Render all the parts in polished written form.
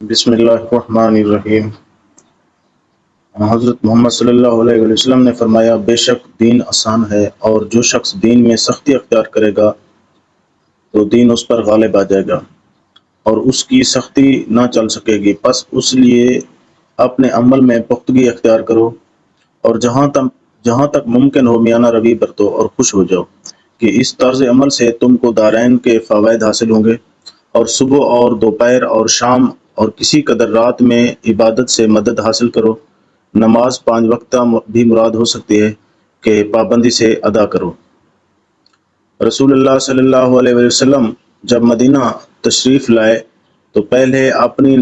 بسم اللہ الرحمن الرحیم۔ حضرت محمد صلی اللہ علیہ وسلم نے فرمایا، بے شک دین آسان ہے، اور جو شخص دین میں سختی اختیار کرے گا تو دین اس پر غالب آ جائے گا اور اس کی سختی نہ چل سکے گی، پس اس لیے اپنے عمل میں پختگی اختیار کرو، اور جہاں تک ممکن ہو میانہ روی برتو اور خوش ہو جاؤ، کہ اس طرز عمل سے تم کو دارین کے فوائد حاصل ہوں گے، اور صبح اور دوپہر اور شام اور کسی قدر رات میں عبادت سے مدد حاصل کرو۔ نماز 5 وقتہ بھی مراد ہو سکتی ہے کہ پابندی سے ادا کرو۔ رسول اللہ صلی اللہ علیہ وسلم جب مدینہ تشریف لائے تو پہلے اپنی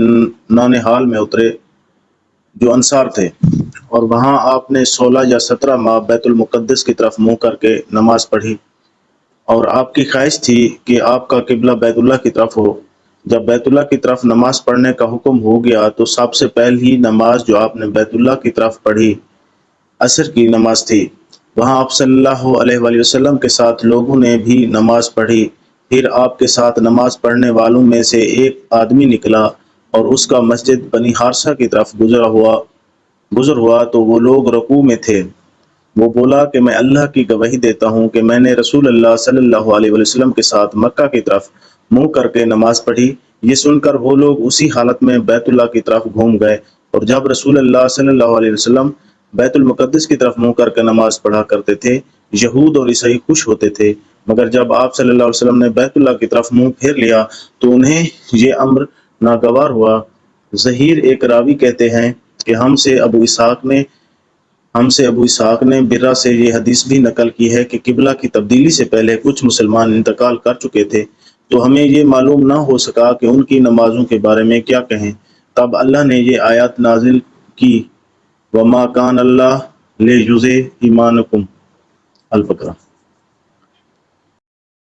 نانہال میں اترے جو انصار تھے، اور وہاں آپ نے 16 یا 17 ماہ بیت المقدس کی طرف منہ کر کے نماز پڑھی، اور آپ کی خواہش تھی کہ آپ کا قبلہ بیت اللہ کی طرف ہو۔ جب بیت اللہ کی طرف نماز پڑھنے کا حکم ہو گیا تو سب سے پہلی نماز جو آپ نے بیت اللہ کی طرف پڑھی عصر کی نماز تھی۔ وہاں آپ صلی اللہ علیہ وآلہ وسلم کے ساتھ لوگوں نے بھی نماز پڑھی۔ پھر آپ کے ساتھ نماز پڑھنے والوں میں سے ایک آدمی نکلا اور اس کا مسجد بنی حارثہ کی طرف گزر ہوا تو وہ لوگ رکوع میں تھے۔ وہ بولا کہ میں اللہ کی گواہی دیتا ہوں کہ میں نے رسول اللہ صلی اللہ علیہ وسلم کے ساتھ مکہ کی طرف منہ کر کے نماز پڑھی۔ یہ سن کر وہ لوگ اسی حالت میں بیت اللہ کی طرف گھوم گئے، اور جب رسول اللہ صلی اللہ علیہ وسلم بیت المقدس کی طرف منہ کر کے نماز پڑھا کرتے تھے، یہود اور عیسائی خوش ہوتے تھے، مگر جب آپ صلی اللہ علیہ وسلم نے بیت اللہ کی طرف منہ پھیر لیا تو انہیں یہ امر ناگوار ہوا۔ ظہیر ایک راوی کہتے ہیں کہ ہم سے ابو اسحاق نے برہ سے یہ حدیث بھی نقل کی ہے کہ قبلہ کی تبدیلی سے پہلے کچھ مسلمان انتقال کر چکے تھے، تو ہمیں یہ معلوم نہ ہو سکا کہ ان کی نمازوں کے بارے میں کیا کہیں۔ تب اللہ نے یہ آیات نازل کی، وَمَا كَانَ اللَّهُ لِيُضِيعَ إِيمَانَكُمْ۔ البقرہ۔